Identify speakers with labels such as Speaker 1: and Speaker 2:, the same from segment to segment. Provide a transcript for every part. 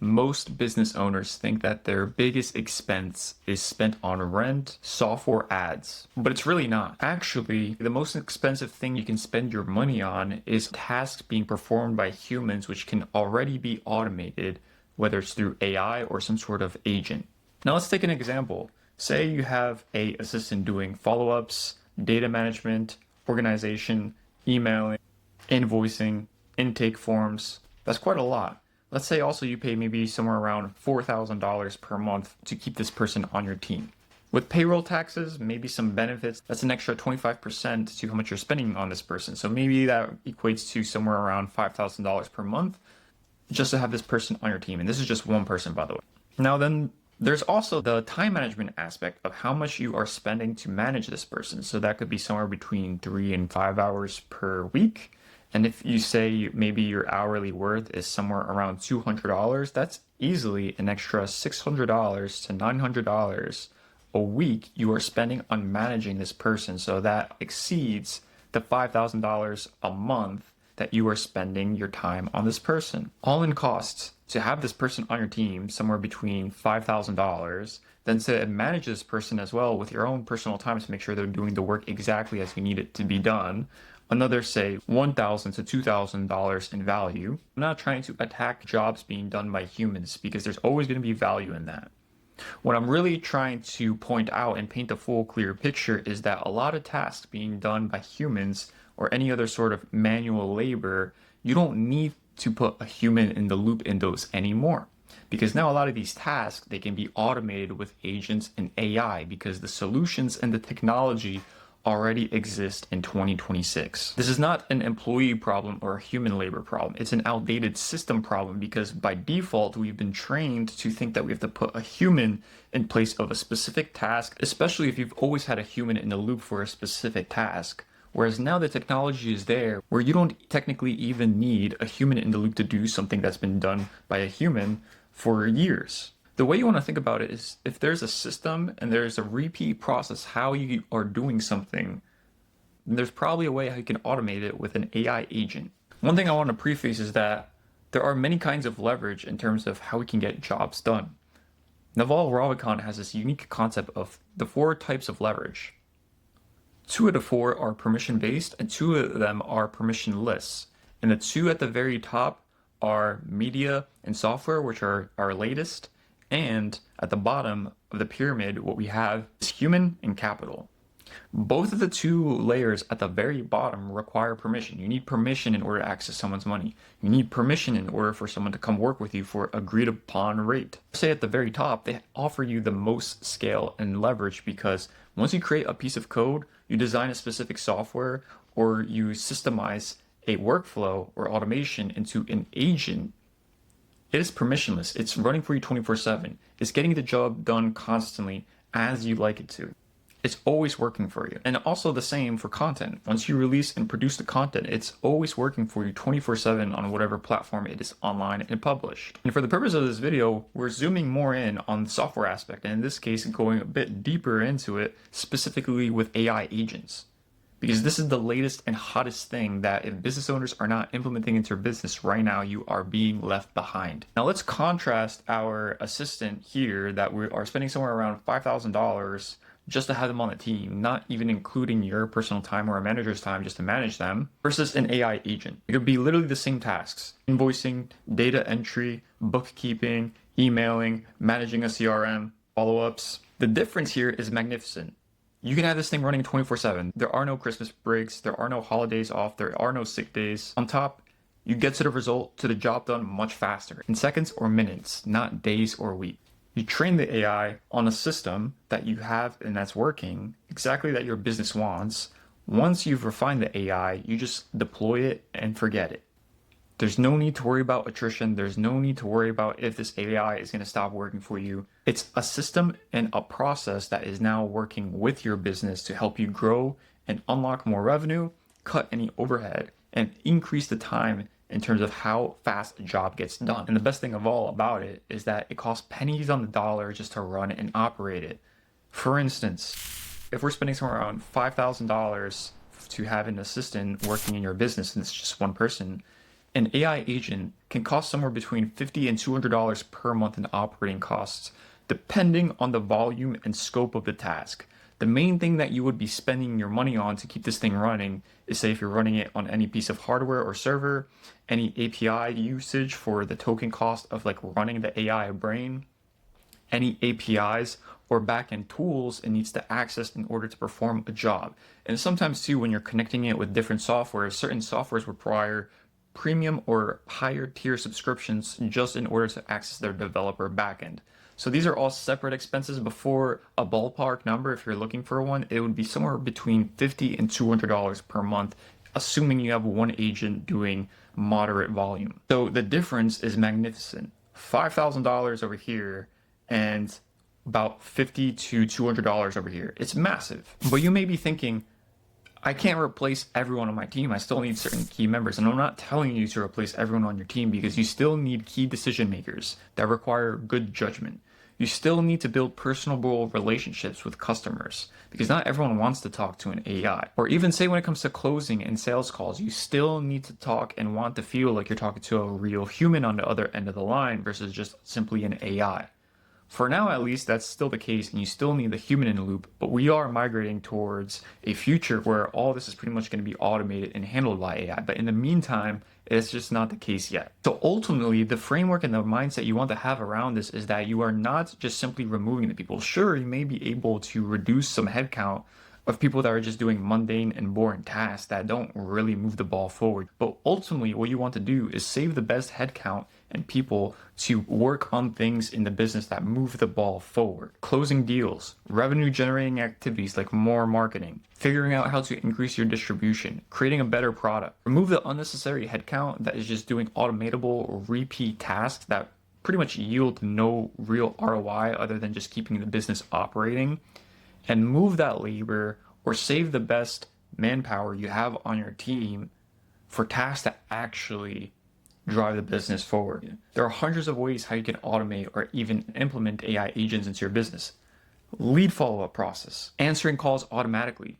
Speaker 1: Most business owners think that their biggest expense is spent on rent, software ads, but it's really not. Actually, the most expensive thing you can spend your money on is tasks being performed by humans which can already be automated, whether it's through AI or some sort of agent. Now let's take an example. Say you have a assistant doing follow-ups, data management, organization, emailing, invoicing, intake forms. That's quite a lot. Let's say also you pay maybe somewhere around $4,000 per month to keep this person on your team. With payroll taxes, maybe some benefits, that's an extra 25% to how much you're spending on this person. So maybe that equates to somewhere around $5,000 per month just to have this person on your team. And this is just one person, by the way. Now then, there's also the time management aspect of how much you are spending to manage this person. So that could be somewhere between 3 and 5 hours per week. And if you say maybe your hourly worth is somewhere around $200, that's easily an extra $600 to $900 a week you are spending on managing this person. So that exceeds the $5,000 a month that you are spending your time on this person. All in costs to have this person on your team somewhere between $5,000, then to manage this person as well with your own personal time to make sure they're doing the work exactly as you need it to be done. Another, say, $1,000 to $2,000 in value. I'm not trying to attack jobs being done by humans because there's always going to be value in that. What I'm really trying to point out and paint a full, clear picture is that a lot of tasks being done by humans or any other sort of manual labor, you don't need to put a human in the loop in those anymore. Because now a lot of these tasks, they can be automated with agents and AI because the solutions and the technology already exist in 2026. This is not an employee problem or a human labor problem. It's an outdated system problem because by default, we've been trained to think that we have to put a human in place of a specific task, especially if you've always had a human in the loop for a specific task. Whereas now the technology is there where you don't technically even need a human in the loop to do something that's been done by a human for years. The way you want to think about it is if there's a system and there's a repeat process how you are doing something, then there's probably a way how you can automate it with an AI agent. One thing I want to preface is that there are many kinds of leverage in terms of how we can get jobs done. Naval Ravikant has this unique concept of the 4 types of leverage. 2 of the 4 are permission-based and 2 of them are permissionless. And the 2 at the very top are media and software, which are our latest. And at the bottom of the pyramid, what we have is human and capital. Both of the 2 layers at the very bottom require permission. You need permission in order to access someone's money. You need permission in order for someone to come work with you for agreed upon rate. Say at the very top, they offer you the most scale and leverage because once you create a piece of code, you design a specific software, or you systemize a workflow or automation into an agent, it is permissionless. It's running for you 24/7. It's getting the job done constantly as you like it to. It's always working for you. And also the same for content. Once you release and produce the content, it's always working for you 24/7 on whatever platform it is online and published. And for the purpose of this video, we're zooming more in on the software aspect, and in this case, going a bit deeper into it, specifically with AI agents. Because this is the latest and hottest thing that if business owners are not implementing into your business right now, you are being left behind. Now let's contrast our assistant here that we are spending somewhere around $5,000 just to have them on the team, not even including your personal time or a manager's time just to manage them, versus an AI agent. It could be literally the same tasks: invoicing, data entry, bookkeeping, emailing, managing a CRM, follow-ups. The difference here is magnificent. You can have this thing running 24/7. There are no Christmas breaks, there are no holidays off, there are no sick days. On top, you get to the result, to the job done much faster, in seconds or minutes, not days or weeks. You train the AI on a system that you have and that's working exactly that your business wants. Once you've refined the AI, you just deploy it and forget it. There's no need to worry about attrition. There's no need to worry about if this AI is going to stop working for you. It's a system and a process that is now working with your business to help you grow and unlock more revenue, cut any overhead, and increase the time in terms of how fast a job gets done. And the best thing of all about it is that it costs pennies on the dollar just to run and operate it. For instance, if we're spending somewhere around $5,000 to have an assistant working in your business and it's just one person, An AI agent can cost somewhere between $50 and $200 per month in operating costs, depending on the volume and scope of the task. The main thing that you would be spending your money on to keep this thing running is, say, if you're running it on any piece of hardware or server, any API usage for the token cost of like running the AI brain, any APIs or backend tools it needs to access in order to perform a job. And sometimes too, when you're connecting it with different software, certain softwares require premium or higher tier subscriptions just in order to access their developer backend. So these are all separate expenses. Before a ballpark number, if you're looking for one, it would be somewhere between $50 and $200 per month, assuming you have one agent doing moderate volume. So the difference is magnificent. $5,000 over here and about $50 to $200 over here. It's massive. But you may be thinking, I can't replace everyone on my team. I still need certain key members. And I'm not telling you to replace everyone on your team, because you still need key decision makers that require good judgment. You still need to build personable relationships with customers, because not everyone wants to talk to an AI. Or even say when it comes to closing and sales calls, you still need to talk and want to feel like you're talking to a real human on the other end of the line versus just simply an AI. For now, at least, that's still the case, and you still need the human in the loop, but we are migrating towards a future where all this is pretty much going to be automated and handled by AI. But in the meantime, it's just not the case yet. So ultimately, the framework and the mindset you want to have around this is that you are not just simply removing the people. Sure, you may be able to reduce some headcount of people that are just doing mundane and boring tasks that don't really move the ball forward. But ultimately, what you want to do is save the best headcount and people to work on things in the business that move the ball forward. Closing deals, revenue generating activities like more marketing, figuring out how to increase your distribution, creating a better product. Remove the unnecessary headcount that is just doing automatable or repeat tasks that pretty much yield no real ROI other than just keeping the business operating. And move that labor or save the best manpower you have on your team for tasks that actually drive the business forward. There are hundreds of ways how you can automate or even implement AI agents into your business. Lead follow-up process, answering calls automatically,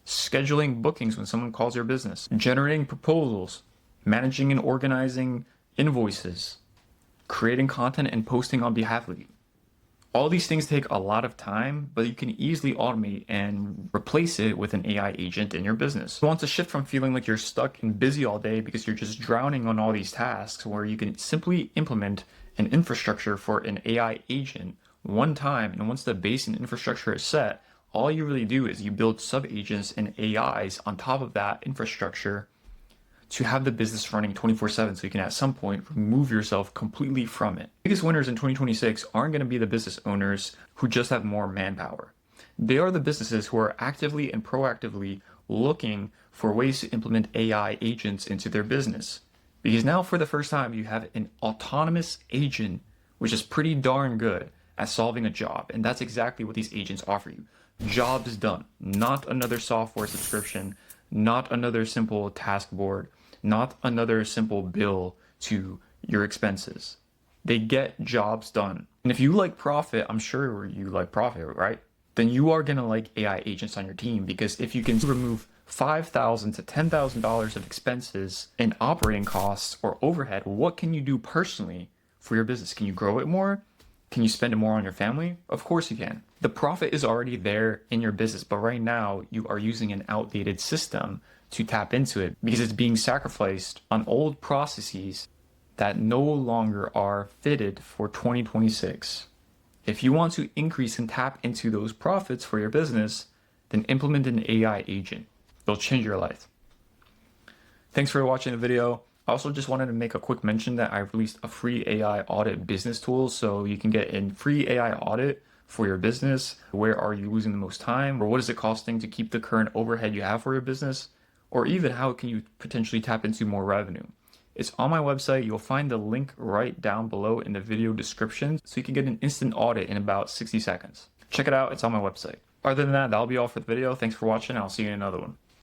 Speaker 1: scheduling bookings when someone calls your business, generating proposals, managing and organizing invoices, creating content and posting on behalf of you. All these things take a lot of time, but you can easily automate and replace it with an AI agent in your business. You want to shift from feeling like you're stuck and busy all day because you're just drowning on all these tasks, where you can simply implement an infrastructure for an AI agent one time, and once the base and infrastructure is set, all you really do is you build sub-agents and AIs on top of that infrastructure to have the business running 24/7, so you can at some point remove yourself completely from it. The biggest winners in 2026 aren't going to be the business owners who just have more manpower. They are the businesses who are actively and proactively looking for ways to implement AI agents into their business. Because now, for the first time, you have an autonomous agent, which is pretty darn good at solving a job. And that's exactly what these agents offer you. Jobs done, not another software subscription, not another simple task board, not another simple bill to your expenses. They get jobs done. And if you like profit, I'm sure you like profit, right? Then you are gonna like AI agents on your team, because if you can remove $5,000 to $10,000 of expenses in operating costs or overhead, what can you do personally for your business? Can you grow it more? Can you spend it more on your family? Of course you can. The profit is already there in your business, but right now you are using an outdated system to tap into it because it's being sacrificed on old processes that no longer are fitted for 2026. If you want to increase and tap into those profits for your business, then implement an AI agent. It'll change your life. Thanks for watching the video. I also just wanted to make a quick mention that I released a free AI audit business tool, so you can get a free AI audit for your business. Where are you losing the most time, or what is it costing to keep the current overhead you have for your business, or even how can you potentially tap into more revenue. It's on my website. You'll find the link right down below in the video description, so you can get an instant audit in about 60 seconds. Check it out, it's on my website. Other than that, that'll be all for the video. Thanks for watching, I'll see you in another one.